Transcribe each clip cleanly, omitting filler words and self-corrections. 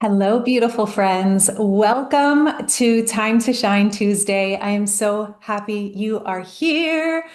Hello, beautiful friends. Welcome to Time to Shine Tuesday. I am so happy you are here.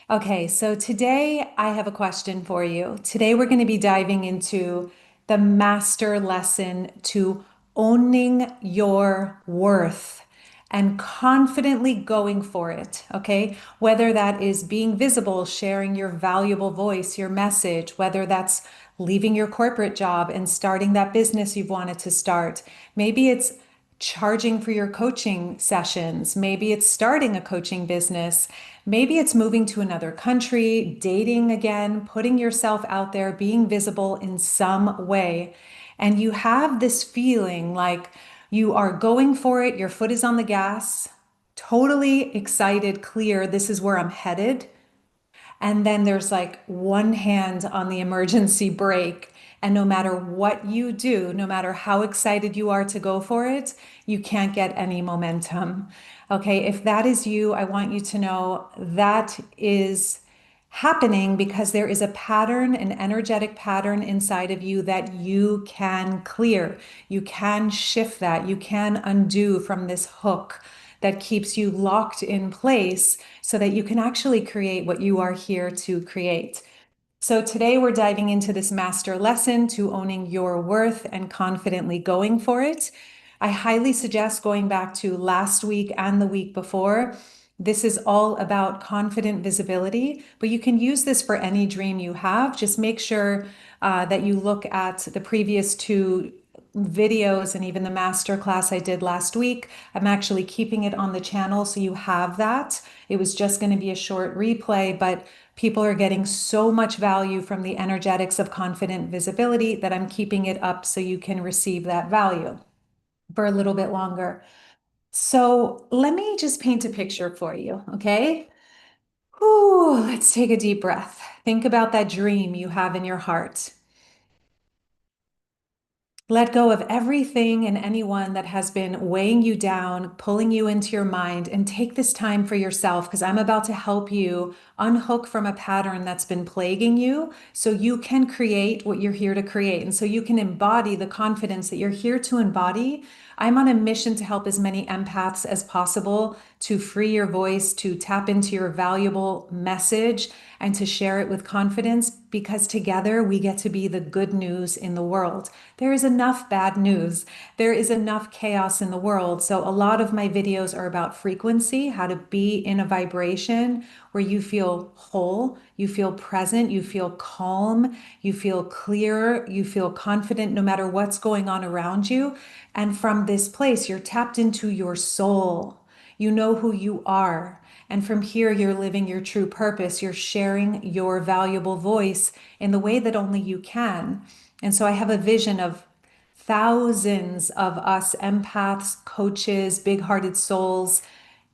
Okay, so today I have a question for you. Today we're going to be diving into the master lesson to owning your worth and confidently going for it. Okay, whether that is being visible, sharing your valuable voice, your message, whether that's leaving your corporate job and starting that business you've wanted to start. Maybe it's charging for your coaching sessions. Maybe it's starting a coaching business. Maybe it's moving to another country, dating again, putting yourself out there, being visible in some way. And you have this feeling like you are going for it, your foot is on the gas, totally excited, clear, this is where I'm headed. And then there's like one hand on the emergency brake. And no matter what you do, no matter how excited you are to go for it, you can't get any momentum. Okay, if that is you, I want you to know that is happening because there is a pattern, an energetic pattern inside of you that you can clear. You can shift that. You can undo from this hook that keeps you locked in place so that you can actually create what you are here to create. So today we're diving into this master lesson to owning your worth and confidently going for it. I highly suggest going back to last week and the week before. This is all about confident visibility, but you can use this for any dream you have. Just make sure that you look at the previous two videos and even the master class I did last week. I'm actually keeping it on the channel so you have that. It was just going to be a short replay, but people are getting so much value from the energetics of confident visibility that I'm keeping it up so you can receive that value for a little bit longer. So let me just paint a picture for you, okay? Whew, let's take a deep breath. Think about that dream you have in your heart. Let go of everything and anyone that has been weighing you down, pulling you into your mind, and take this time for yourself because I'm about to help you unhook from a pattern that's been plaguing you so you can create what you're here to create. And so you can embody the confidence that you're here to embody. I'm on a mission to help as many empaths as possible to free your voice, to tap into your valuable message, and to share it with confidence because together we get to be the good news in the world. There is enough bad news. There is enough chaos in the world. So a lot of my videos are about frequency, how to be in a vibration where you feel whole, you feel present, you feel calm, you feel clear, you feel confident no matter what's going on around you. And from this place, you're tapped into your soul. You know who you are. And from here, you're living your true purpose. You're sharing your valuable voice in the way that only you can. And so I have a vision of thousands of us empaths, coaches, big hearted souls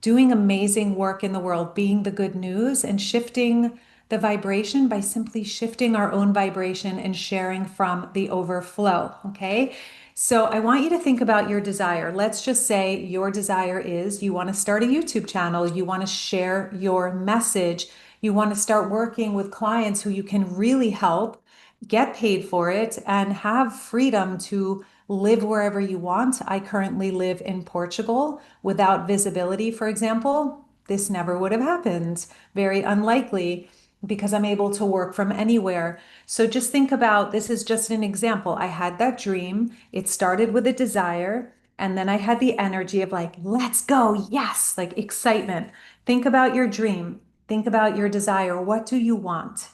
doing amazing work in the world, being the good news and shifting the vibration by simply shifting our own vibration and sharing from the overflow. Okay. So I want you to think about your desire. Let's just say your desire is you want to start a YouTube channel, you want to share your message, you want to start working with clients who you can really help, get paid for it, and have freedom to live wherever you want. I currently live in Portugal. Without visibility, for example, this never would have happened. Very unlikely because I'm able to work from anywhere. So just think about this is just an example. I had that dream. It started with a desire, and then I had the energy of like, let's go. Yes, like excitement. Think about your dream. Think about your desire. What do you want?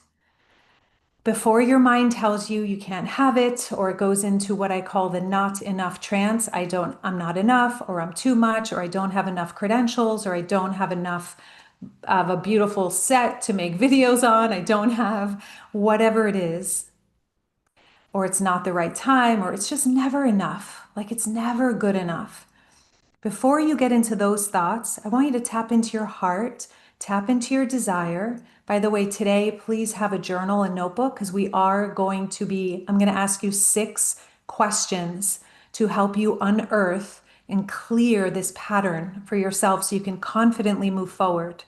Before your mind tells you you can't have it, or it goes into what I call the not enough trance. I'm not enough, or I'm too much, or I don't have enough credentials, or I don't have enough of a beautiful set to make videos on. I don't have whatever it is, or it's not the right time, or it's just never enough. Like it's never good enough. Before you get into those thoughts, I want you to tap into your heart, tap into your desire. By the way, today, please have a journal and notebook because I'm going to ask you 6 questions to help you unearth and clear this pattern for yourself so you can confidently move forward.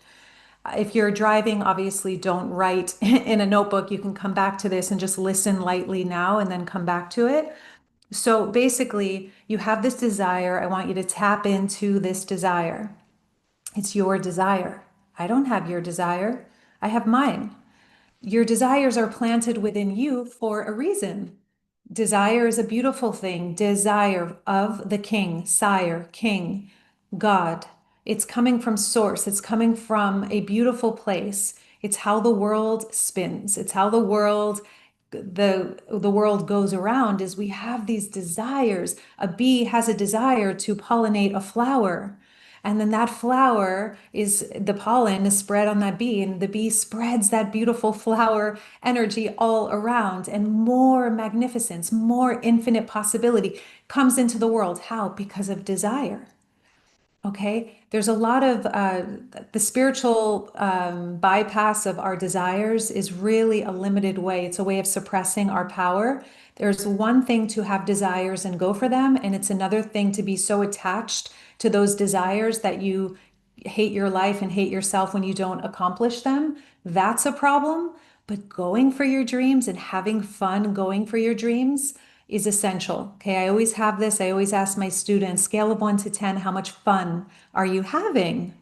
If you're driving, obviously don't write in a notebook. You can come back to this and just listen lightly now and then come back to it. So basically, you have this desire. I want you to tap into this desire. It's your desire. I don't have your desire. I have mine. Your desires are planted within you for a reason. Desire is a beautiful thing. Desire of the king, sire, king, God. It's coming from source. It's coming from a beautiful place. It's how the world spins. It's how the world goes around is we have these desires. A bee has a desire to pollinate a flower. And then that flower is the pollen is spread on that bee, and the bee spreads that beautiful flower energy all around, and more magnificence, more infinite possibility comes into the world. How? Because of desire. Okay, there's a lot of the spiritual bypass of our desires is really a limited way. It's a way of suppressing our power. There's one thing to have desires and go for them, and it's another thing to be so attached to those desires that you hate your life and hate yourself when you don't accomplish them. That's a problem. But going for your dreams and having fun going for your dreams is essential. Okay, I always have this. I always ask my students, scale of 1 to 10, how much fun are you having?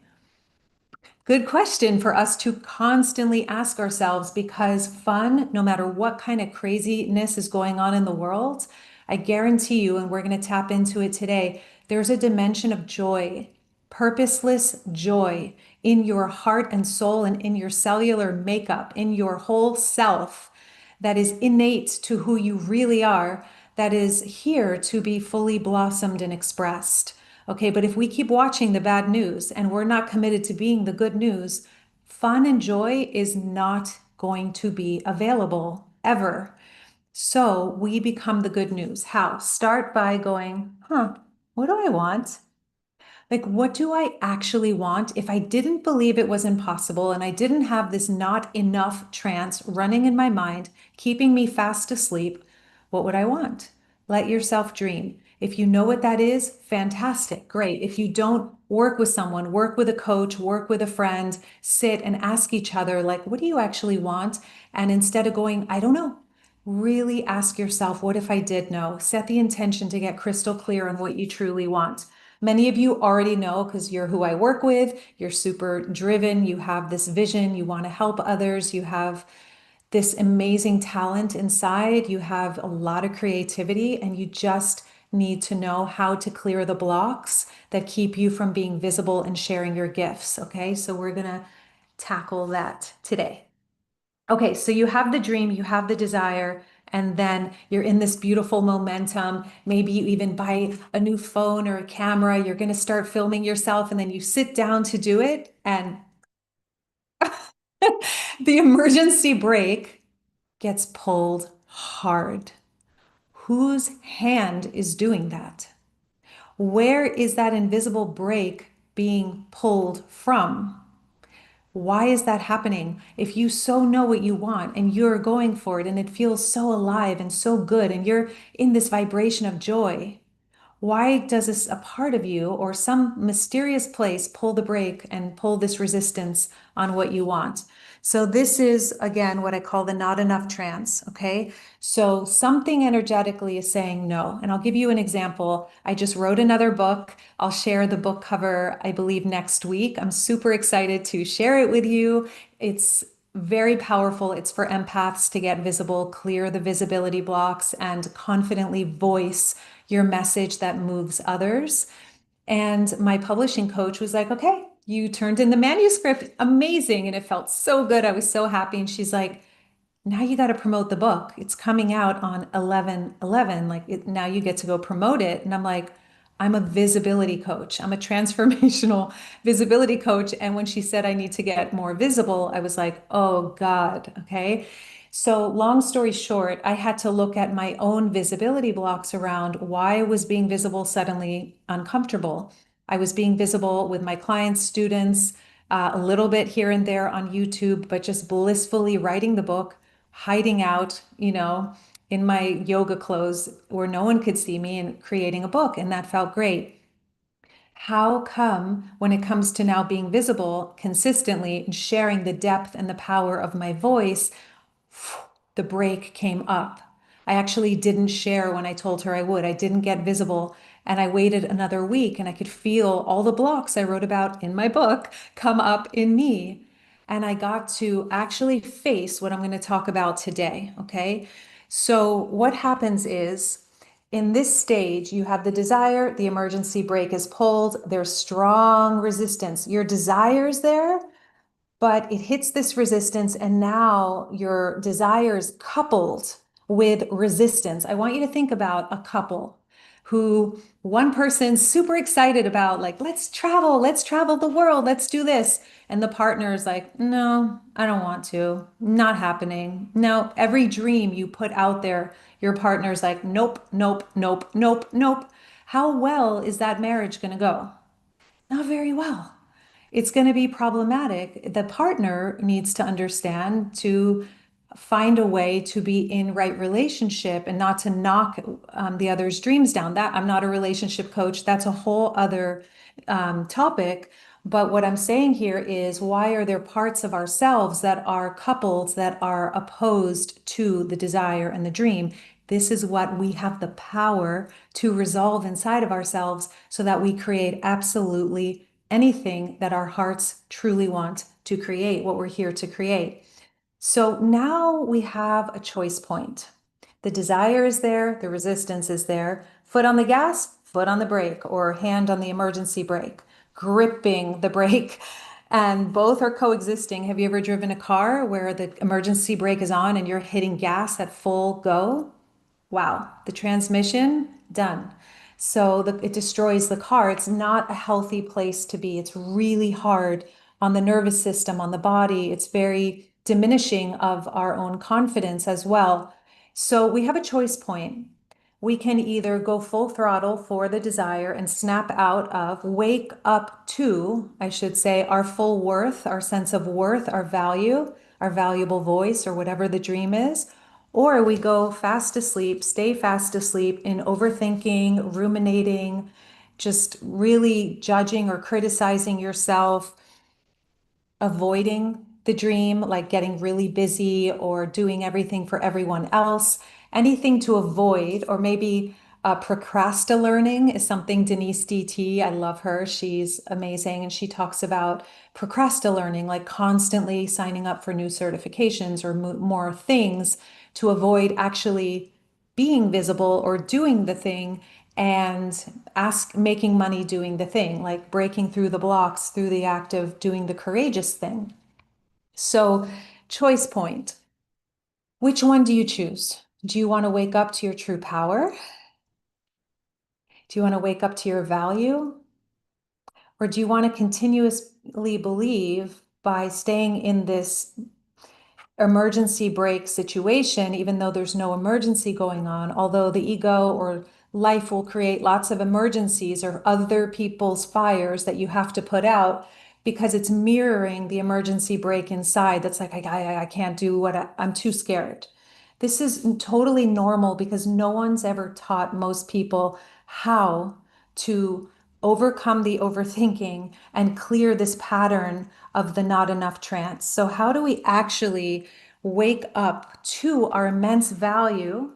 Good question for us to constantly ask ourselves because fun, no matter what kind of craziness is going on in the world, I guarantee you, and we're going to tap into it today, there's a dimension of joy, purposeless joy in your heart and soul and in your cellular makeup, in your whole self that is innate to who you really are, that is here to be fully blossomed and expressed. Okay, but if we keep watching the bad news and we're not committed to being the good news, fun and joy is not going to be available ever. So we become the good news. How? Start by going, what do I want? Like, what do I actually want? If I didn't believe it was impossible and I didn't have this not enough trance running in my mind, keeping me fast asleep, what would I want? Let yourself dream. If you know what that is, fantastic, great. If you don't, work with someone, work with a coach, work with a friend, sit and ask each other, like, what do you actually want? And instead of going, I don't know, really ask yourself, what if I did know? Set the intention to get crystal clear on what you truly want. Many of you already know because you're who I work with, you're super driven, you have this vision, you want to help others, you have this amazing talent inside, you have a lot of creativity, and you just need to know how to clear the blocks that keep you from being visible and sharing your gifts. Okay, so we're going to tackle that today. Okay, so you have the dream, you have the desire, and then you're in this beautiful momentum. Maybe you even buy a new phone or a camera. You're going to start filming yourself, and then you sit down to do it, and the emergency brake gets pulled hard. Whose hand is doing that? Where is that invisible brake being pulled from? Why is that happening? If you so know what you want and you're going for it and it feels so alive and so good and you're in this vibration of joy, why does this a part of you or some mysterious place pull the brake and pull this resistance on what you want? So this is again what I call the not enough trance, okay? So something energetically is saying no. And I'll give you an example. I just wrote another book. I'll share the book cover, I believe, next week. I'm super excited to share it with you. It's very powerful. It's for empaths to get visible, clear the visibility blocks, and confidently voice your message that moves others. And my publishing coach was like, okay, you turned in the manuscript. Amazing. And it felt so good. I was so happy. And she's like, now you got to promote the book. It's coming out on 11/11. Like now you get to go promote it. And I'm like, I'm a visibility coach. I'm a transformational visibility coach. And when she said I need to get more visible, I was like, oh God. Okay. So long story short, I had to look at my own visibility blocks around why I was being visible suddenly uncomfortable. I was being visible with my clients, students, a little bit here and there on YouTube, but just blissfully writing the book, hiding out, in my yoga clothes where no one could see me and creating a book. And that felt great. How come when it comes to now being visible consistently and sharing the depth and the power of my voice, the break came up? I actually didn't share when I told her I would. I didn't get visible. And I waited another week and I could feel all the blocks I wrote about in my book come up in me. And I got to actually face what I'm going to talk about today. Okay. So, what happens is in this stage, you have the desire, the emergency brake is pulled, there's strong resistance. Your desire is there, but it hits this resistance, and now your desire is coupled with resistance. I want you to think about a couple who one person's super excited about, like, let's travel the world, let's do this. And the partner is like, no, I don't want to, not happening. No, every dream you put out there, your partner's like, nope, nope, nope, nope, nope. How well is that marriage going to go? Not very well. It's going to be problematic. The partner needs to understand to find a way to be in right relationship and not to knock the other's dreams down. That I'm not a relationship coach. That's a whole other topic. But what I'm saying here is, why are there parts of ourselves that are coupled, that are opposed to the desire and the dream? This is what we have the power to resolve inside of ourselves so that we create absolutely anything that our hearts truly want to create, what we're here to create. So now we have a choice point. The desire is there, the resistance is there. Foot on the gas, foot on the brake, or hand on the emergency brake, gripping the brake. And both are coexisting. Have you ever driven a car where the emergency brake is on and you're hitting gas at full go? Wow, the transmission, done. So it destroys the car. It's not a healthy place to be. It's really hard on the nervous system, on the body. It's very diminishing of our own confidence as well. So we have a choice point. We can either go full throttle for the desire and snap out of, wake up to, I should say, our full worth, our sense of worth, our value, our valuable voice, or whatever the dream is. Or we go fast asleep, stay fast asleep in overthinking, ruminating, just really judging or criticizing yourself, avoiding the dream, like getting really busy or doing everything for everyone else, anything to avoid, or maybe procrastinating is something Denise DT, I love her. She's amazing. And she talks about procrastinating, like constantly signing up for new certifications or more things to avoid actually being visible or doing the thing and making money doing the thing, like breaking through the blocks through the act of doing the courageous thing. So, choice point. Which one do you choose? Do you want to wake up to your true power? Do you want to wake up to your value? Or do you want to continuously believe by staying in this emergency brake situation, even though there's no emergency going on, although the ego or life will create lots of emergencies or other people's fires that you have to put out because it's mirroring the emergency brake inside. That's like, I can't do I'm too scared. This is totally normal because no one's ever taught most people how to overcome the overthinking and clear this pattern of the not enough trance. So, how do we actually wake up to our immense value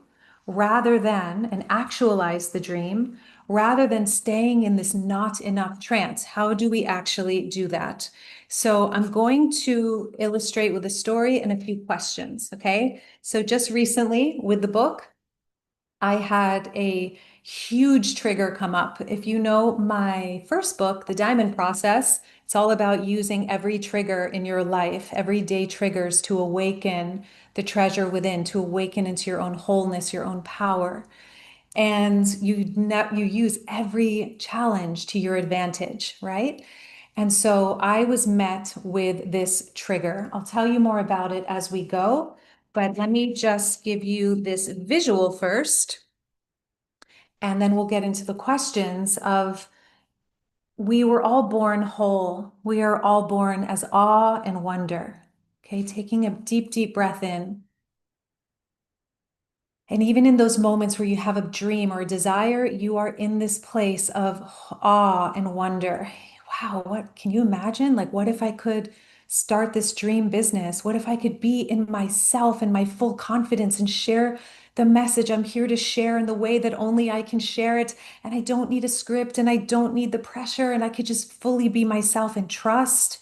rather than and actualize the dream rather than staying in this not enough trance? How do we actually do that? So, I'm going to illustrate with a story and a few questions. Okay. So, just recently with the book, I had a huge trigger come up. If you know my first book, The Diamond Process, it's all about using every trigger in your life, everyday triggers to awaken the treasure within, to awaken into your own wholeness, your own power. And you use every challenge to your advantage, right? And so I was met with this trigger. I'll tell you more about it as we go, but let me just give you this visual first. And then we'll get into the questions of, we were all born whole. We are all born as awe and wonder. Okay, taking a deep, deep breath in. And even in those moments where you have a dream or a desire, you are in this place of awe and wonder. Wow, what can you imagine? Like, what if I could start this dream business? What if I could be in myself and my full confidence and share the message I'm here to share in the way that only I can share it. And I don't need a script and I don't need the pressure and I could just fully be myself and trust.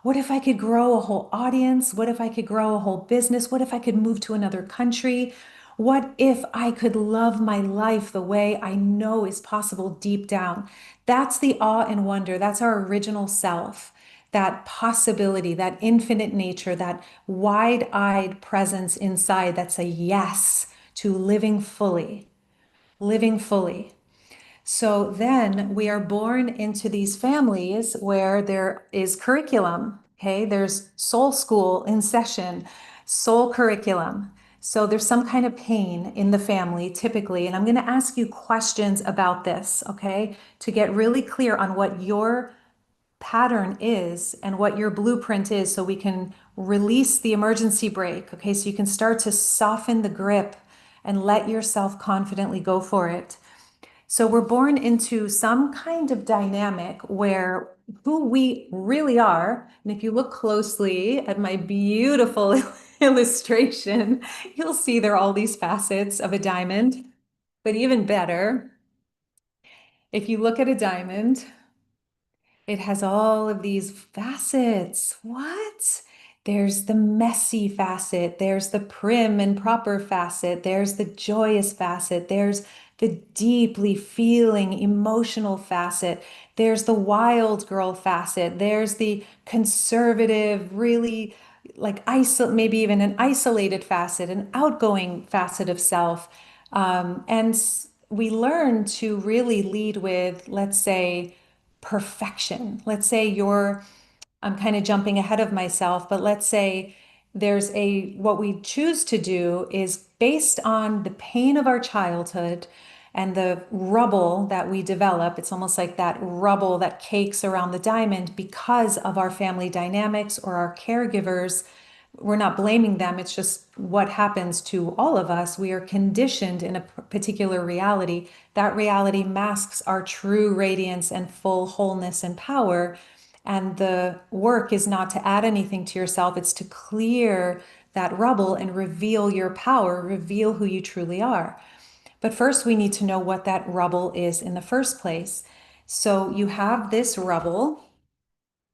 What if I could grow a whole audience? What if I could grow a whole business? What if I could move to another country? What if I could love my life the way I know is possible deep down? That's the awe and wonder. That's our original self, that possibility, that infinite nature, that wide eyed presence inside that's a yes to living fully, living fully. So then we are born into these families where there is curriculum. Okay, there's soul school in session, soul curriculum. So there's some kind of pain in the family typically. And I'm going to ask you questions about this, okay, to get really clear on what your pattern is and what your blueprint is so we can release the emergency brake. Okay, so you can start to soften the grip and let yourself confidently go for it. So we're born into some kind of dynamic where who we really are, and if you look closely at my beautiful illustration, you'll see there are all these facets of a diamond. But even better, if you look at a diamond, it has all of these facets. What? There's the messy facet, there's the prim and proper facet, there's the joyous facet, there's the deeply feeling emotional facet, there's the wild girl facet, there's the conservative, really like maybe even an isolated facet, an outgoing facet of self. And we learn to really lead with, let's say, perfection. Let's say I'm kind of jumping ahead of myself, but let's say what we choose to do is based on the pain of our childhood and the rubble that we develop. It's almost like that rubble that cakes around the diamond because of our family dynamics or our caregivers. We're not blaming them. It's just what happens to all of us. We are conditioned in a particular reality. That reality masks our true radiance and full wholeness and power. And the work is not to add anything to yourself, it's to clear that rubble and reveal your power, reveal who you truly are. But first, we need to know what that rubble is in the first place. So you have this rubble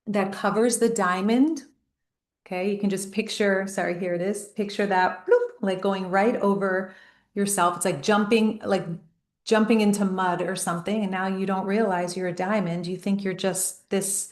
that covers the diamond. Okay, you can just picture, sorry, here it is. Picture that bloop, like going right over yourself. It's like jumping into mud or something. And now you don't realize you're a diamond. You think you're just this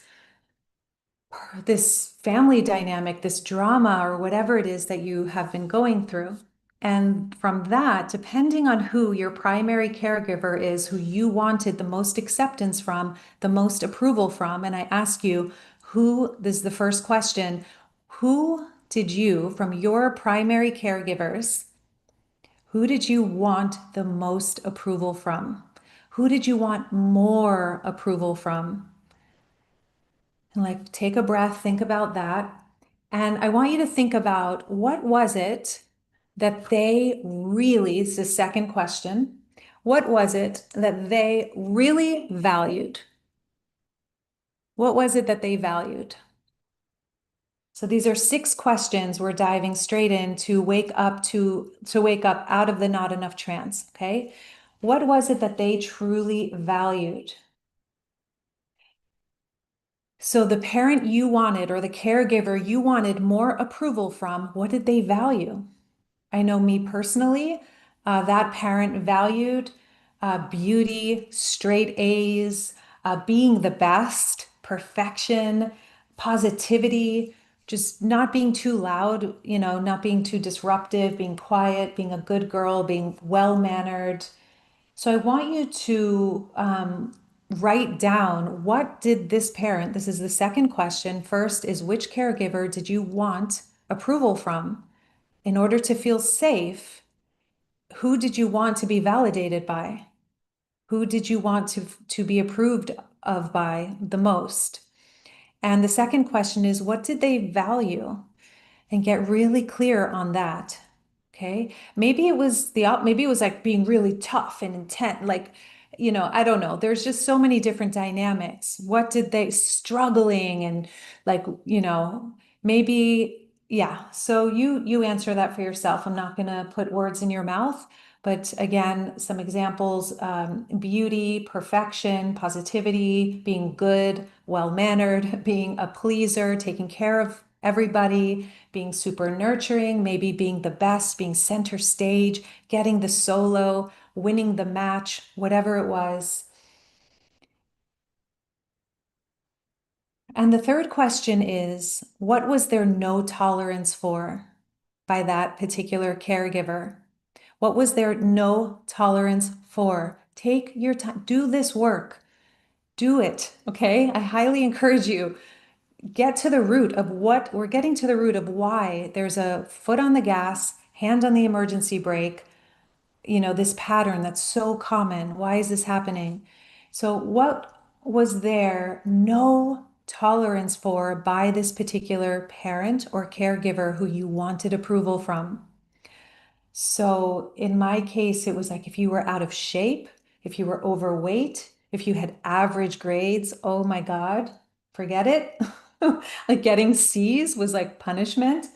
family dynamic, this drama, or whatever it is that you have been going through. And from that, depending on who your primary caregiver is, who you wanted the most acceptance from, the most approval from, and I ask you, this is the first question, who did you, from your primary caregivers, who did you want the most approval from? Who did you want more approval from? And like take a breath, think about that. And I want you to think about what was it that they really, this is the second question, what was it that they really valued? What was it that they valued? So these are 6 questions we're diving straight in to wake up to wake up out of the not enough trance, okay? What was it that they truly valued? So the parent you wanted or the caregiver you wanted more approval from, what did they value? I know me personally, that parent valued beauty, straight A's, being the best, perfection, positivity, just not being too loud, not being too disruptive, being quiet, being a good girl, being well-mannered. So I want you to write down what did this parent, this is the second question. First is which caregiver did you want approval from? In order to feel safe, who did you want to be validated by? Who did you want to be approved of by the most? And the second question is what did they value? And get really clear on that. Okay. Maybe it was like being really tough and intent, like, I don't know. There's just so many different dynamics. What did they struggling and like, maybe Yeah, so you answer that for yourself. I'm not going to put words in your mouth, but again, some examples: beauty, perfection, positivity, being good, well-mannered, being a pleaser, taking care of everybody, being super nurturing, maybe being the best, being center stage, getting the solo, winning the match, whatever it was. And the third question is, what was there no tolerance for by that particular caregiver? What was there no tolerance for? Take your time, do this work, do it. Okay. I highly encourage you. Get to the root of what we're getting to the root of why there's a foot on the gas, hand on the emergency brake, this pattern that's so common. Why is this happening? So, what was there no tolerance for by this particular parent or caregiver who you wanted approval from? So, in my case, it was like if you were out of shape, if you were overweight, if you had average grades, oh my God, forget it. Like getting C's was like punishment.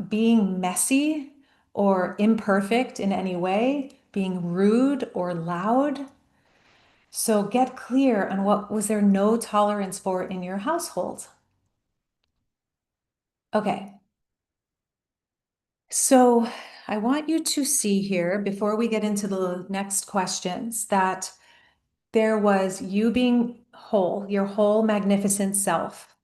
Being messy or imperfect in any way, being rude or loud. So get clear on what was there no tolerance for in your household. Okay, so I want you to see here before we get into the next questions that there was you being whole, your whole magnificent self.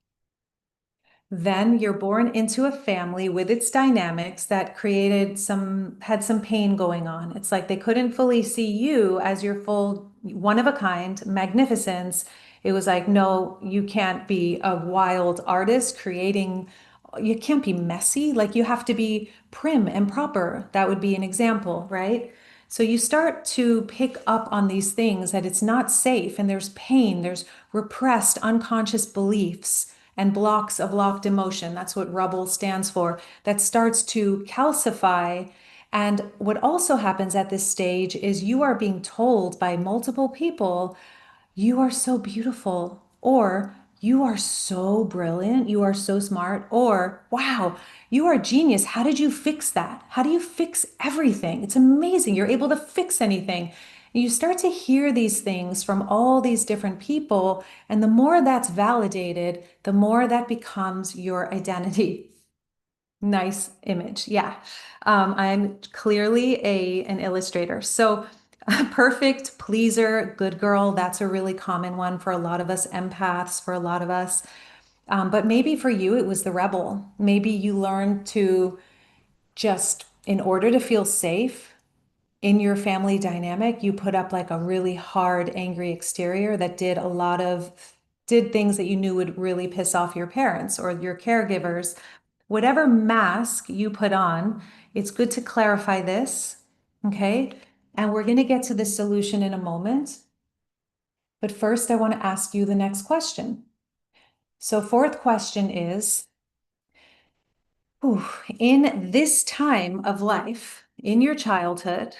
Then you're born into a family with its dynamics that had some pain going on. It's like they couldn't fully see you as your full one of a kind magnificence. It was like, no, you can't be a wild artist creating, you can't be messy. Like you have to be prim and proper. That would be an example, right? So you start to pick up on these things that it's not safe and there's pain, there's repressed unconscious beliefs and blocks of locked emotion. That's what rubble stands for. That starts to calcify. And what also happens at this stage is you are being told by multiple people, you are so beautiful, or you are so brilliant, you are so smart, or wow, you are a genius. How did you fix that? How do you fix everything? It's amazing. You're able to fix anything. You start to hear these things from all these different people, and the more that's validated, the more that becomes your identity. Nice image. Yeah. I'm clearly an illustrator. So perfect pleaser, good girl, that's a really common one for a lot of us empaths, for a lot of us. But maybe for you, it was the rebel. Maybe you learned to just, in order to feel safe in your family dynamic, you put up like a really hard, angry exterior that did things that you knew would really piss off your parents or your caregivers. Whatever mask you put on, it's good to clarify this, okay? And we're going to get to the solution in a moment. But first, I want to ask you the next question. So, fourth question is, in this time of life, in your childhood,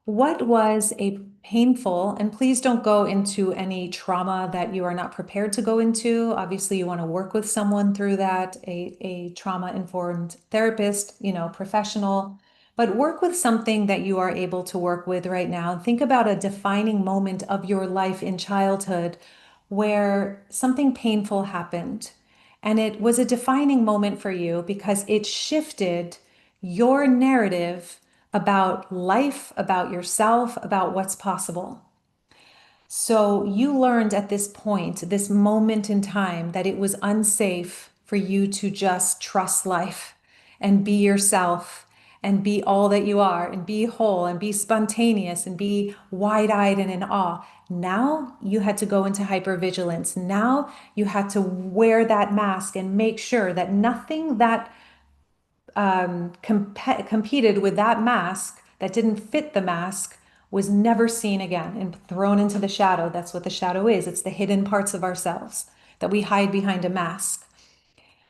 what was a painful, and please don't go into any trauma that you are not prepared to go into. Obviously, you want to work with someone through that, a trauma-informed therapist, professional, but work with something that you are able to work with right now. Think about a defining moment of your life in childhood where something painful happened. And it was a defining moment for you because it shifted your narrative about life, about yourself, about what's possible. So you learned at this point, this moment in time, that it was unsafe for you to just trust life and be yourself and be all that you are and be whole and be spontaneous and be wide-eyed and in awe. Now you had to go into hypervigilance. Now you had to wear that mask and make sure that nothing that competed with that mask that didn't fit the mask was never seen again and thrown into the shadow. That's what the shadow is. It's the hidden parts of ourselves that we hide behind a mask.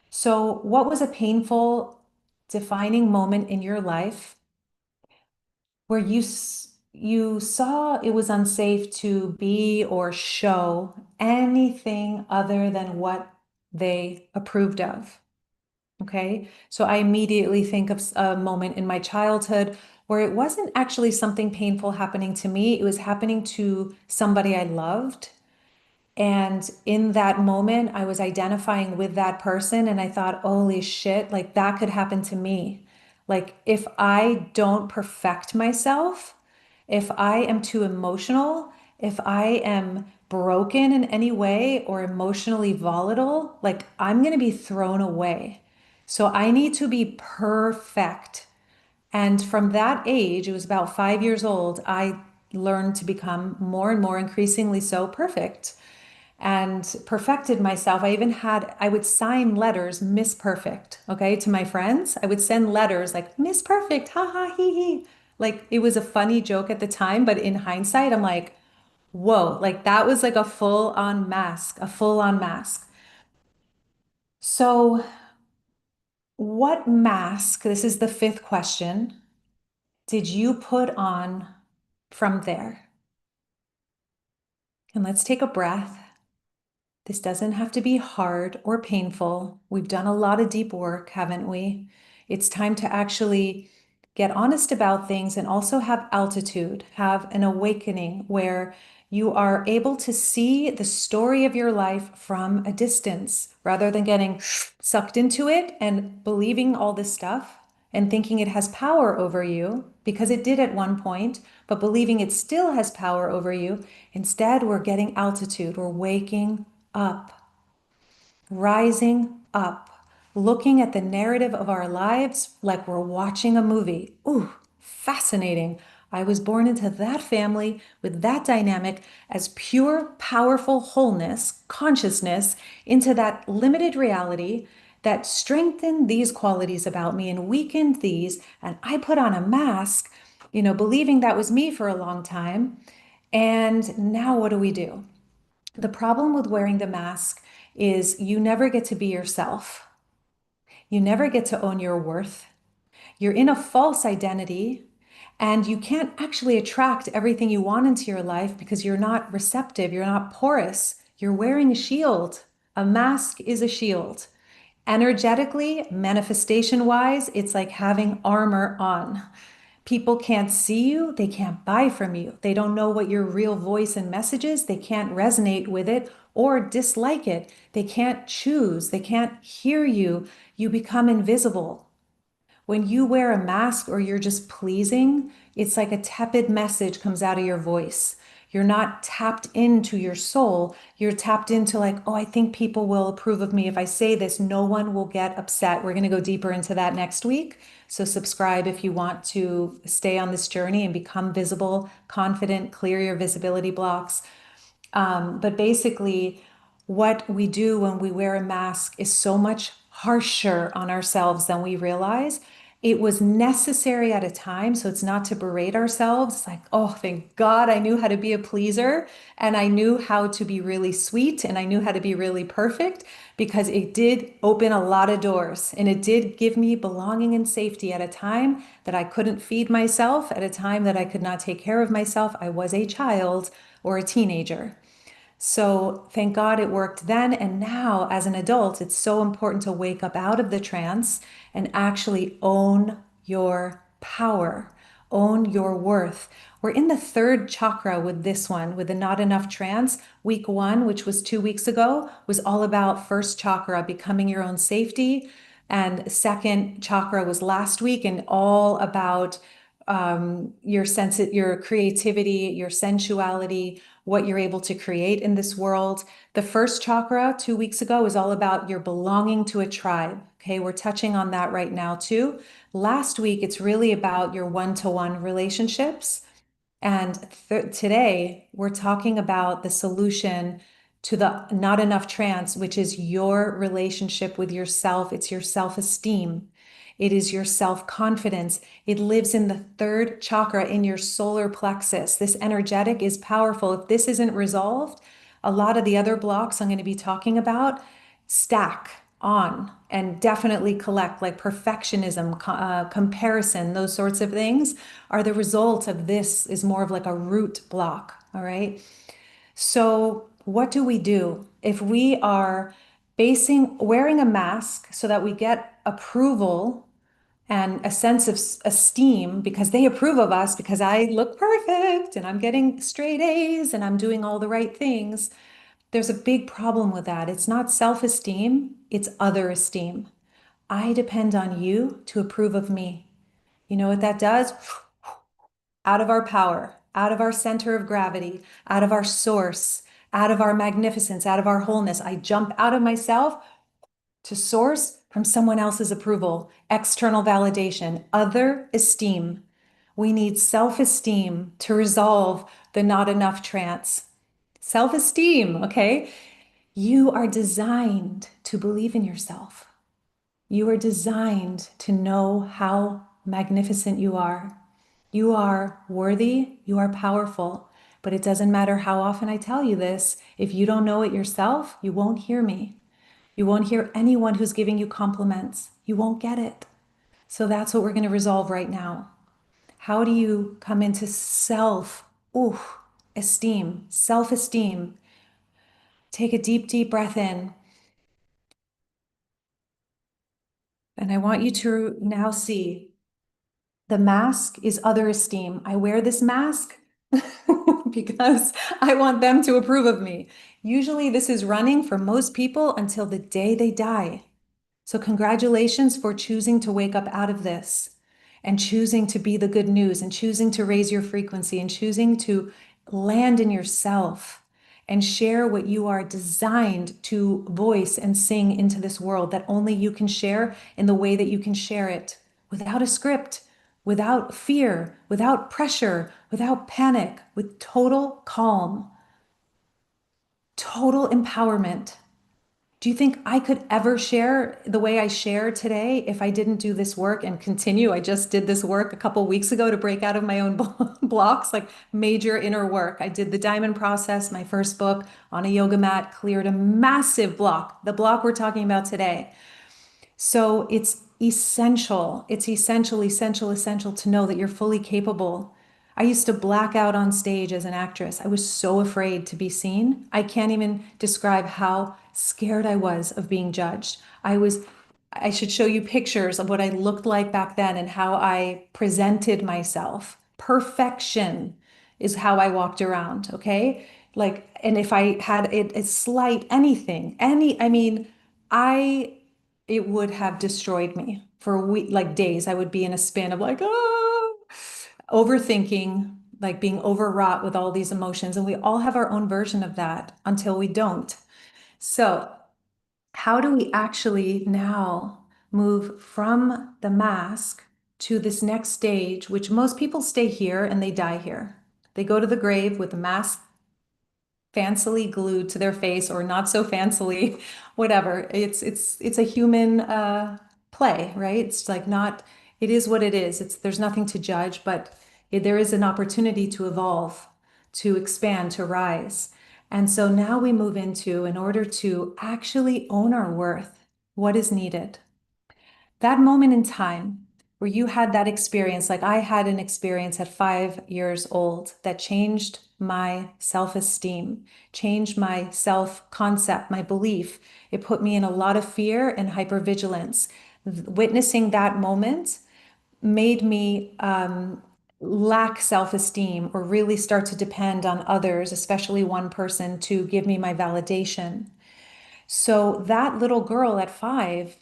So, what was a painful, defining moment in your life where you saw it was unsafe to be or show anything other than what they approved of? Okay. So I immediately think of a moment in my childhood where it wasn't actually something painful happening to me. It was happening to somebody I loved. And in that moment, I was identifying with that person and I thought, holy shit, like that could happen to me. Like if I don't perfect myself, if I am too emotional, if I am broken in any way or emotionally volatile, like I'm going to be thrown away. So I need to be perfect. And from that age, it was about 5 years old, I learned to become more and more increasingly so perfect and perfected myself. I would sign letters, Miss Perfect, okay, to my friends. I would send letters like, Miss Perfect, ha ha, hee hee. Like it was a funny joke at the time, but in hindsight, I'm like, whoa, like that was like a full on mask, a full on mask. So, what mask, this is the fifth question, did you put on from there? And let's take a breath. This doesn't have to be hard or painful. We've done a lot of deep work, haven't we? It's time to actually get honest about things and also have altitude, have an awakening where you are able to see the story of your life from a distance rather than getting sucked into it and believing all this stuff and thinking it has power over you because it did at one point, but believing it still has power over you. Instead, we're getting altitude, we're waking up, rising up, looking at the narrative of our lives like we're watching a movie. Ooh, fascinating. I was born into that family with that dynamic as pure, powerful wholeness, consciousness into that limited reality that strengthened these qualities about me and weakened these. And I put on a mask, believing that was me for a long time. And now what do we do? The problem with wearing the mask is you never get to be yourself. You never get to own your worth. You're in a false identity and you can't actually attract everything you want into your life because you're not receptive, you're not porous. You're wearing a shield. A mask is a shield. Energetically, manifestation wise, it's like having armor on. People can't see you, they can't buy from you. They don't know what your real voice and message is. They can't resonate with it or dislike it. They can't choose, they can't hear you. You become invisible. When you wear a mask or you're just pleasing, it's like a tepid message comes out of your voice. You're not tapped into your soul. You're tapped into, like, oh, I think people will approve of me if I say this. No one will get upset. We're going to go deeper into that next week. So, subscribe if you want to stay on this journey and become visible, confident, clear your visibility blocks. But basically, what we do when we wear a mask is so much harsher on ourselves than we realize. It was necessary at a time, so it's not to berate ourselves. It's like, oh, thank God I knew how to be a pleaser and I knew how to be really sweet and I knew how to be really perfect because it did open a lot of doors and it did give me belonging and safety at a time that I couldn't feed myself, at a time that I could not take care of myself. I was a child or a teenager. So thank God it worked then. And now, as an adult, it's so important to wake up out of the trance and actually own your power, own your worth. We're in the third chakra with this one, with the not enough trance. Week one, which was 2 weeks ago, was all about first chakra, becoming your own safety. And second chakra was last week and all about your sense, your creativity, your sensuality, what you're able to create in this world. The first chakra 2 weeks ago was all about your belonging to a tribe. Okay, we're touching on that right now too. Last week, it's really about your one-to-one relationships. And today, we're talking about the solution to the not enough trance, which is your relationship with yourself. It's your self-esteem. It is your self-confidence. It lives in the third chakra in your solar plexus. This energetic is powerful. If this isn't resolved, a lot of the other blocks I'm going to be talking about stack on and definitely collect, like perfectionism, comparison, those sorts of things are the result of this, is more of like a root block. All right. So, what do we do if we are Basing wearing a mask so that we get approval and a sense of esteem because they approve of us because I look perfect and I'm getting straight A's and I'm doing all the right things. There's a big problem with that. It's not self-esteem, it's other esteem. I depend on you to approve of me. You know what that does? Out of our power, out of our center of gravity, out of our source, out of our magnificence, out of our wholeness. I jump out of myself to source from someone else's approval, external validation, other esteem. We need self esteem to resolve the not enough trance. Self esteem, okay? You are designed to believe in yourself. You are designed to know how magnificent you are. You are worthy, you are powerful, but it doesn't matter how often I tell you this. If you don't know it yourself, you won't hear me. You won't hear anyone who's giving you compliments. You won't get it. So that's what we're going to resolve right now. How do you come into ooh, esteem, self-esteem? Take a deep, deep breath in. And I want you to now see the mask is other esteem. I wear this mask because I want them to approve of me. Usually, this is running for most people until the day they die. So, congratulations for choosing to wake up out of this and choosing to be the good news and choosing to raise your frequency and choosing to land in yourself and share what you are designed to voice and sing into this world that only you can share in the way that you can share it without a script, without fear, without pressure, without panic, with total calm, total empowerment. Do you think I could ever share the way I share today if I didn't do this work and continue? I just did this work a couple weeks ago to break out of my own blocks, like major inner work. I did the diamond process, my first book on a yoga mat, cleared a massive block, the block we're talking about today. So it's essential. It's essential, essential, essential to know that you're fully capable. I used to black out on stage as an actress. I was so afraid to be seen. I can't even describe how scared I was of being judged. I should show you pictures of what I looked like back then and how I presented myself. Perfection is how I walked around, okay? Like, and if I had a slight anything, I mean, I it would have destroyed me for a week, like days. I would be in a spin of like, oh, overthinking, like being overwrought with all these emotions. And we all have our own version of that until we don't. So, how do we actually now move from the mask to this next stage, which most people stay here and they die here? They go to the grave with the mask fancily glued to their face or not so fancily, whatever. It's a human play, right? It's like not, it is what it is. There's nothing to judge, but there is an opportunity to evolve, to expand, to rise. And so now we move into, in order to actually own our worth, what is needed? That moment in time where you had that experience, like I had an experience at 5 years old that changed my self-esteem, changed my self-concept, my belief. It put me in a lot of fear and hypervigilance. Witnessing that moment made me lack self-esteem or really start to depend on others, especially one person, to give me my validation. So that little girl at 5,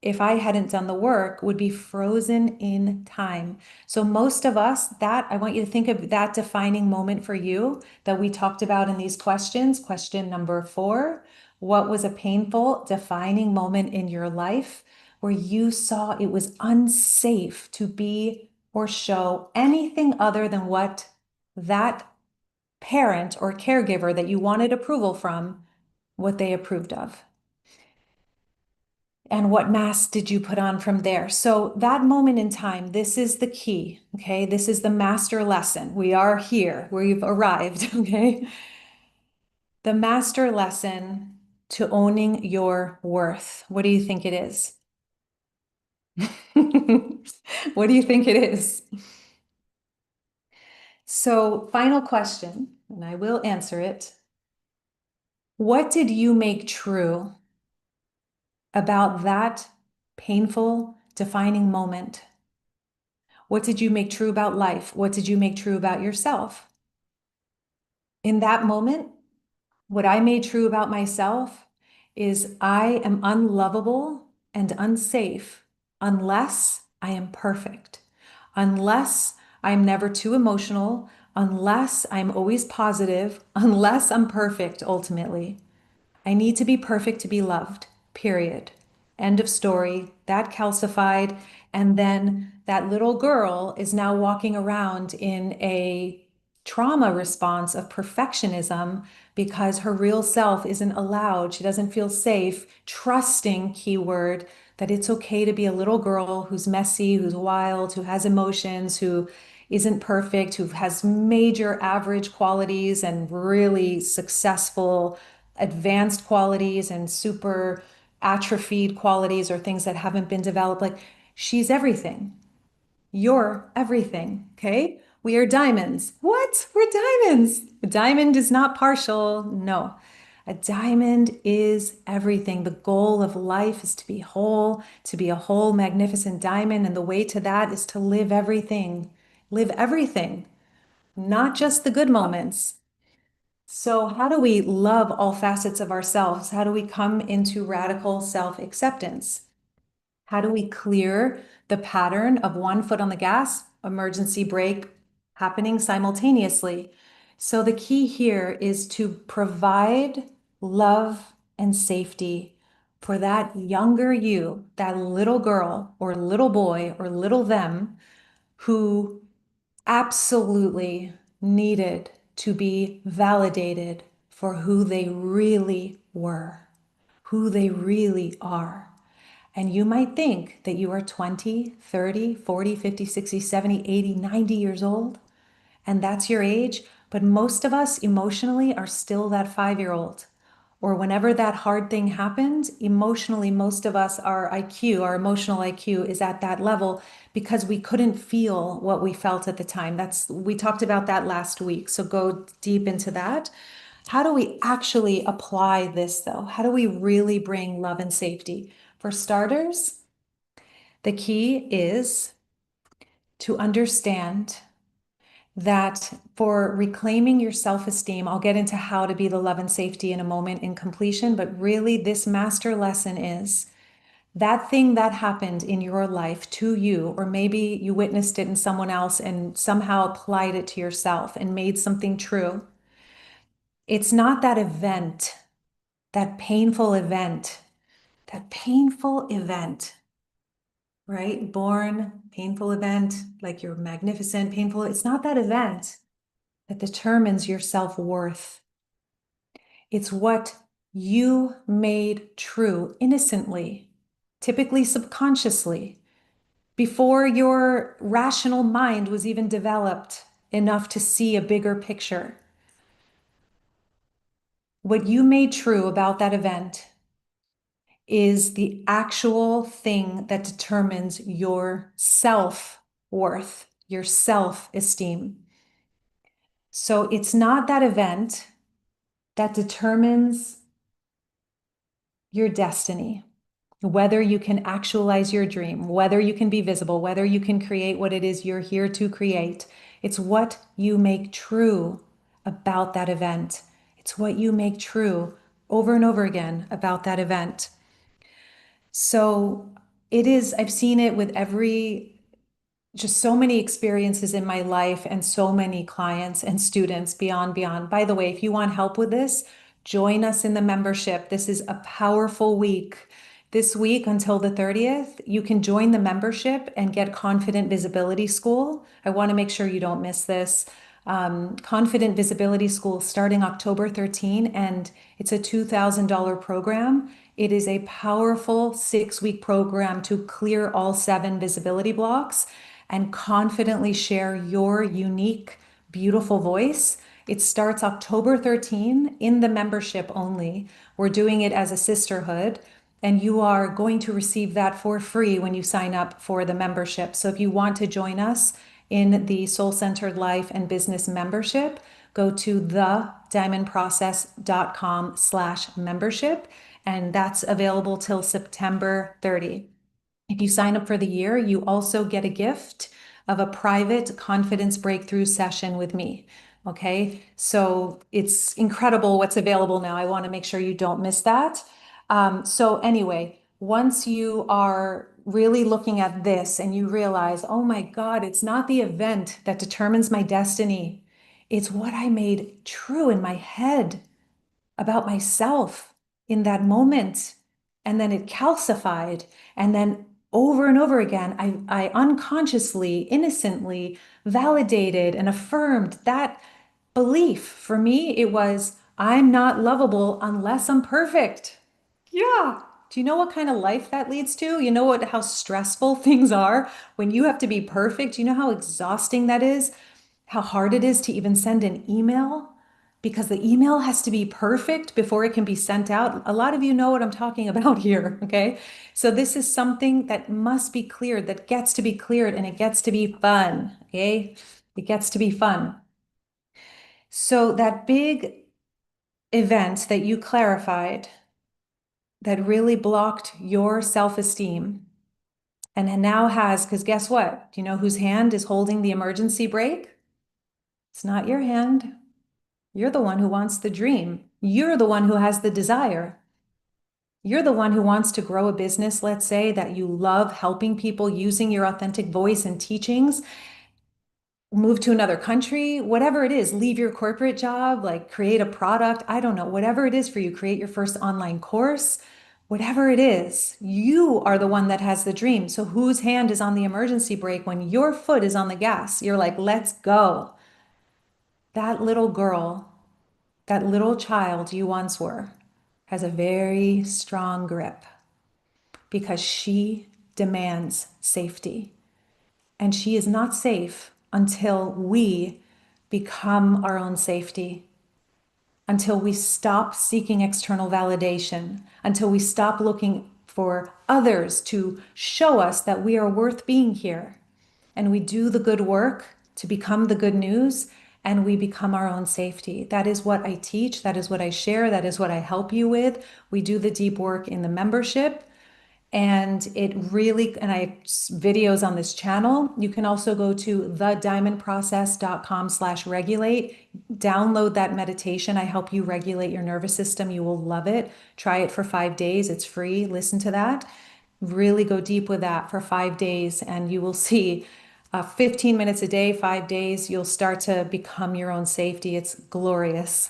if I hadn't done the work, would be frozen in time. So most of us, that I want you to think of that defining moment for you that we talked about in these questions. Question number 4, what was a painful defining moment in your life where you saw it was unsafe to be or show anything other than what that parent or caregiver that you wanted approval from, what they approved of? And what mask did you put on from there? So that moment in time, this is the key, okay? This is the master lesson. We are here, we've arrived, okay? The master lesson to owning your worth. What do you think it is? What do you think it is? So, final question, and I will answer it. What did you make true about that painful, defining moment? What did you make true about life? What did you make true about yourself? In that moment, what I made true about myself is I am unlovable and unsafe unless I am perfect, unless I'm never too emotional, unless I'm always positive, unless I'm perfect ultimately. I need to be perfect to be loved, period. End of story. That calcified. And then that little girl is now walking around in a trauma response of perfectionism because her real self isn't allowed. She doesn't feel safe, trusting, keyword, that it's okay to be a little girl who's messy, who's wild, who has emotions, who isn't perfect, who has major average qualities and really successful advanced qualities and super atrophied qualities or things that haven't been developed. Like she's everything. You're everything. Okay. We are diamonds. What? We're diamonds. A diamond is not partial. No. A diamond is everything. The goal of life is to be whole, to be a whole, magnificent diamond. And the way to that is to live everything. Live everything, not just the good moments. So, how do we love all facets of ourselves? How do we come into radical self acceptance? How do we clear the pattern of one foot on the gas, emergency brake happening simultaneously? So, the key here is to provide love and safety for that younger you, that little girl or little boy or little them who absolutely needed to be validated for who they really were, who they really are. And you might think that you are 20, 30, 40, 50, 60, 70, 80, 90 years old, and that's your age. But most of us emotionally are still that 5-year-old. Or whenever that hard thing happened, emotionally, most of us, our IQ, our emotional IQ is at that level because we couldn't feel what we felt at the time. We talked about that last week. So go deep into that. How do we actually apply this though? How do we really bring love and safety? For starters, the key is to understand that for reclaiming your self-esteem, I'll get into how to be the love and safety in a moment in completion, but really this master lesson is that thing that happened in your life to you, or maybe you witnessed it in someone else and somehow applied it to yourself and made something true. It's not that event, that painful event, that painful event, right? Born, painful event, like you're magnificent, painful. It's not that event that determines your self-worth. It's what you made true innocently, typically subconsciously, before your rational mind was even developed enough to see a bigger picture. What you made true about that event is the actual thing that determines your self-worth, your self-esteem. So it's not that event that determines your destiny, whether you can actualize your dream, whether you can be visible, whether you can create what it is you're here to create. It's what you make true about that event. It's what you make true over and over again about that event. So it is, I've seen it with just so many experiences in my life and so many clients and students beyond. By the way, if you want help with this, join us in the membership. This is a powerful week. This week until the 30th, you can join the membership and get Confident Visibility School. I want to make sure you don't miss this. Confident Visibility School starting October 13, and it's a $2,000 program. It is a powerful 6-week program to clear all 7 visibility blocks and confidently share your unique, beautiful voice. It starts October 13 in the membership only. We're doing it as a sisterhood, and you are going to receive that for free when you sign up for the membership. So if you want to join us in the Soul Centered Life and Business membership, go to thediamondprocess.com/membership and that's available till September 30. If you sign up for the year, you also get a gift of a private confidence breakthrough session with me. Okay, so it's incredible what's available now. I want to make sure you don't miss that. So, anyway, once you are really looking at this and you realize, oh my God, it's not the event that determines my destiny, it's what I made true in my head about myself in that moment. And then it calcified. And then over and over again, I unconsciously, innocently validated and affirmed that belief. For me, it was, I'm not lovable unless I'm perfect. Yeah. Do you know what kind of life that leads to? You know how stressful things are when you have to be perfect? You know how exhausting that is? How hard it is to even send an email? Because the email has to be perfect before it can be sent out. A lot of you know what I'm talking about here, okay? So this is something that must be cleared, that gets to be cleared, and it gets to be fun, okay? It gets to be fun. So that big event that you clarified that really blocked your self-esteem and now has, because guess what? Do you know whose hand is holding the emergency brake? It's not your hand. You're the one who wants the dream. You're the one who has the desire. You're the one who wants to grow a business, let's say, that you love helping people using your authentic voice and teachings, move to another country, whatever it is, leave your corporate job, like create a product. I don't know, whatever it is for you, create your first online course, whatever it is, you are the one that has the dream. So whose hand is on the emergency brake when your foot is on the gas? You're like, let's go. That little girl, that little child you once were, has a very strong grip because she demands safety. And she is not safe until we become our own safety, until we stop seeking external validation, until we stop looking for others to show us that we are worth being here. And we do the good work to become the good news, and we become our own safety. That is what I teach. That is what I share. That is what I help you with. We do the deep work in the membership. And it really, and I have videos on this channel. You can also go to thediamondprocess.com/regulate. Download that meditation. I help you regulate your nervous system. You will love it. Try it for 5 days. It's free. Listen to that. Really go deep with that for 5 days, and you will see 15 minutes a day, 5 days, you'll start to become your own safety. It's glorious.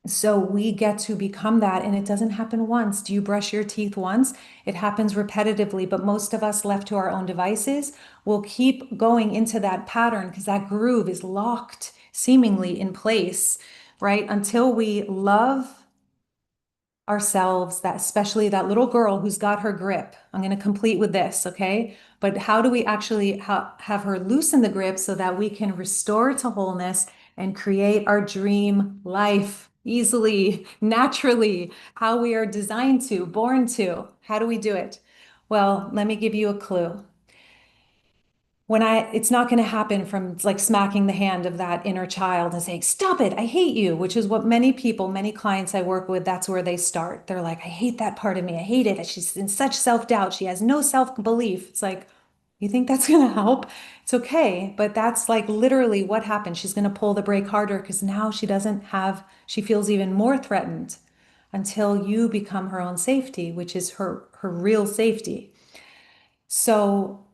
So we get to become that, and it doesn't happen once. Do you brush your teeth once? It happens repetitively, but most of us left to our own devices will keep going into that pattern because that groove is locked seemingly in place, right? Until we love ourselves, that especially that little girl who's got her grip. I'm going to complete with this, okay? But how do we actually have her loosen the grip so that we can restore to wholeness and create our dream life easily, naturally, how we are designed to, born to? How do we do it? Well, let me give you a clue. It's not going to happen from like smacking the hand of that inner child and saying, stop it, I hate you, which is what many people, many clients I work with, that's where they start. They're like, I hate that part of me. I hate it. She's in such self-doubt. She has no self-belief. It's like, you think that's going to help? It's okay. But that's like literally what happened. She's going to pull the brake harder because now she feels even more threatened until you become her own safety, which is her real safety. So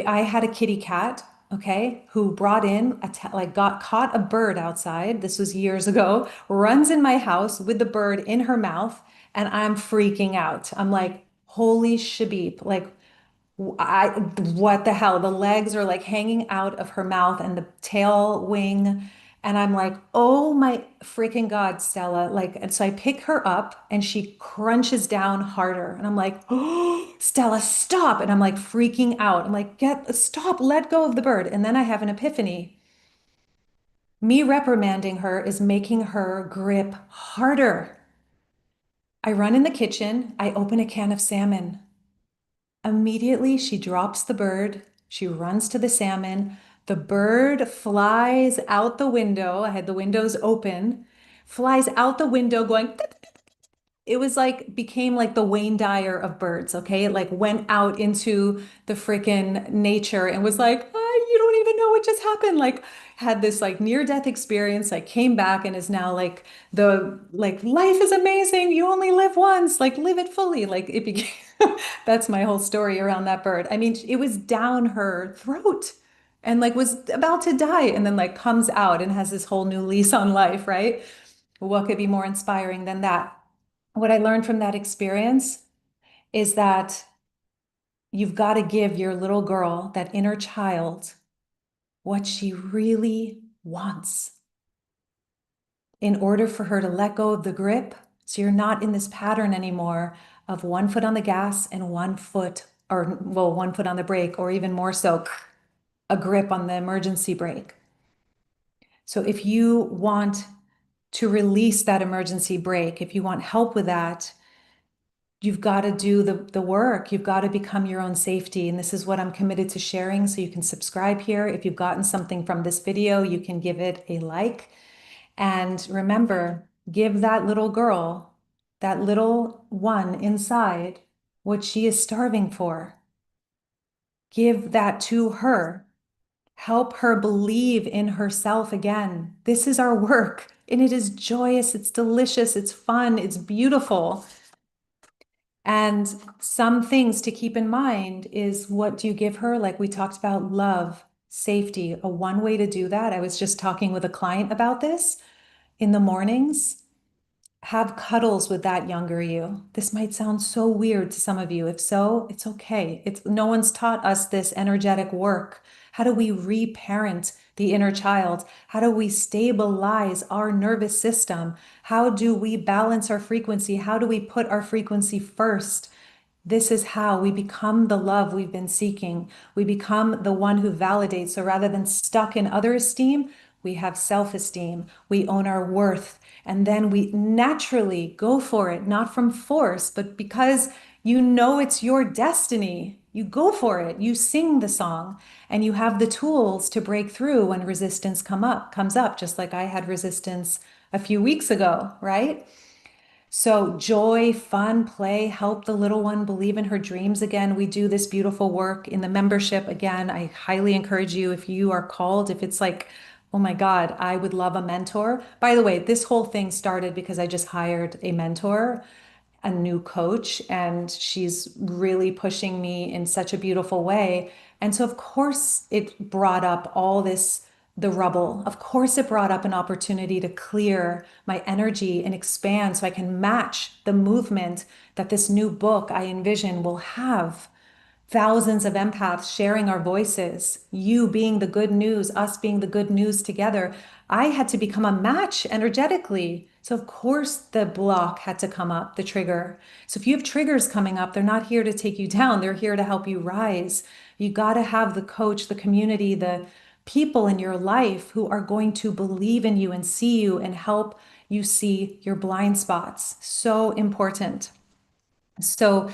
I had a kitty cat, okay, who brought in like got caught a bird outside. This was years ago, runs in my house with the bird in her mouth, and I'm freaking out. I'm like, holy shabib, like what the hell? The legs are like hanging out of her mouth and the tail wing. And I'm like, oh my freaking God, Stella. Like, and so I pick her up and she crunches down harder. And I'm like, oh, Stella, stop. And I'm like freaking out. I'm like, stop, let go of the bird. And then I have an epiphany. Me reprimanding her is making her grip harder. I run in the kitchen. I open a can of salmon. Immediately, she drops the bird. She runs to the salmon. The bird flies out the window. I had the windows open, flies out the window going, it was like became like the Wayne Dyer of birds, okay? It like went out into the freaking nature and was like, "Ah, you don't even know what just happened." Like had this like near-death experience, like came back and is now like the like life is amazing. You only live once, like live it fully. Like it became that's my whole story around that bird. I mean, it was down her throat and like was about to die and then like comes out and has this whole new lease on life, right? What could be more inspiring than that? What I learned from that experience is that you've got to give your little girl, that inner child, what she really wants in order for her to let go of the grip. So you're not in this pattern anymore of one foot on the gas and one foot, or well, one foot on the brake, or even more so, a grip on the emergency brake. So if you want to release that emergency brake, if you want help with that, you've got to do the work. You've got to become your own safety. And this is what I'm committed to sharing. So you can subscribe here. If you've gotten something from this video, you can give it a like. And remember, give that little girl, that little one inside, what she is starving for. Give that to her. Help her believe in herself again. This is our work. And it is joyous, it's delicious, it's fun, it's beautiful. And some things to keep in mind is what do you give her? Like we talked about love, safety. A one way to do that, I was just talking with a client about this in the mornings. Have cuddles with that younger you. This might sound so weird to some of you. If so, it's okay. It's no one's taught us this energetic work. How do we reparent the inner child? How do we stabilize our nervous system? How do we balance our frequency? How do we put our frequency first? This is how we become the love we've been seeking. We become the one who validates. So rather than stuck in other esteem, we have self-esteem. We own our worth. And then we naturally go for it, not from force, but because you know it's your destiny. You go for it. You sing the song and you have the tools to break through when resistance comes up, just like I had resistance a few weeks ago, right? So, joy, fun, play, help the little one believe in her dreams again. We do this beautiful work in the membership. Again, I highly encourage you if you are called, if it's like, oh my God, I would love a mentor. By the way, this whole thing started because I just hired a mentor, a new coach, and she's really pushing me in such a beautiful way. And so, of course, it brought up all this, the rubble. Of course, it brought up an opportunity to clear my energy and expand so I can match the movement that this new book I envision will have. Thousands of empaths sharing our voices, you being the good news, us being the good news together. I had to become a match energetically. So, of course, the block had to come up, the trigger. So, if you have triggers coming up, they're not here to take you down, they're here to help you rise. You got to have the coach, the community, the people in your life who are going to believe in you and see you and help you see your blind spots. So important. So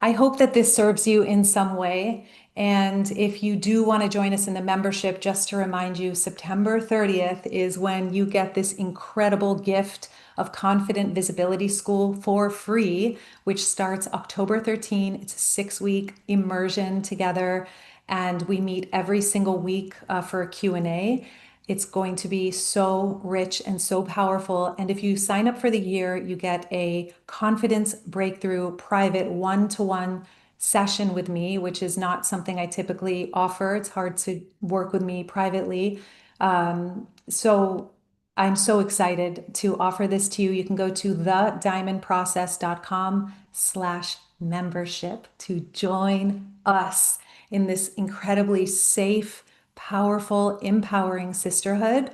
I hope that this serves you in some way. And if you do want to join us in the membership, just to remind you, September 30th is when you get this incredible gift of Confident Visibility School for free, which starts October 13. It's a 6-week immersion together, and we meet every single week for a Q&A. It's going to be so rich and so powerful. And if you sign up for the year, you get a confidence breakthrough private one-to-one session with me, which is not something I typically offer. It's hard to work with me privately. So I'm so excited to offer this to you. You can go to thediamondprocess.com/membership to join us in this incredibly safe, powerful, empowering sisterhood.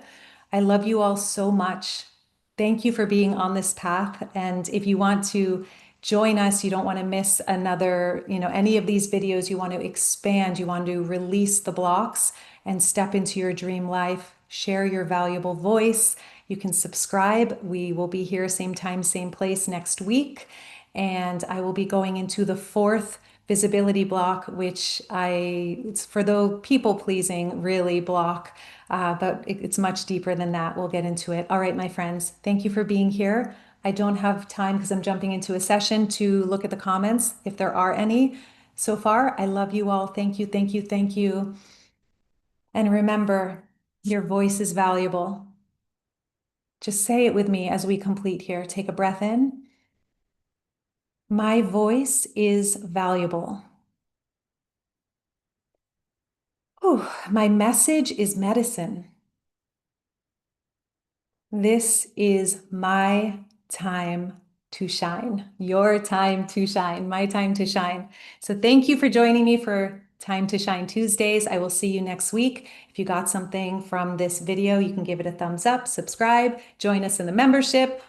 I love you all so much. Thank you for being on this path. And if you want to join us, you don't want to miss another, any of these videos, you want to expand, you want to release the blocks and step into your dream life, share your valuable voice. You can subscribe. We will be here same time, same place next week. And I will be going into the fourth visibility block, which it's for the people pleasing really block, but it's much deeper than that. We'll get into it. All right, my friends, thank you for being here. I don't have time because I'm jumping into a session to look at the comments if there are any so far. I love you all. Thank you, thank you, thank you. And remember, your voice is valuable. Just say it with me as we complete here. Take a breath in. My voice is valuable. Whew, my message is medicine. This is my time to shine, your time to shine, my time to shine. So thank you for joining me for Time to Shine Tuesdays. I will see you next week. If you got something from this video, you can give it a thumbs up, subscribe, join us in the membership,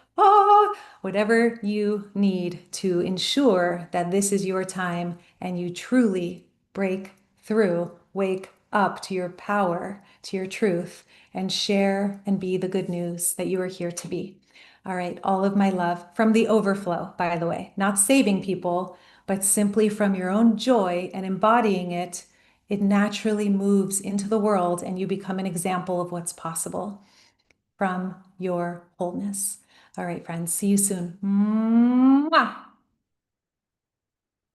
whatever you need to ensure that this is your time and you truly break through, wake up to your power, to your truth, and share and be the good news that you are here to be. All right, all of my love from the overflow, by the way, not saving people, but simply from your own joy and embodying it, it naturally moves into the world and you become an example of what's possible from your wholeness. All right, friends, see you soon. Mwah!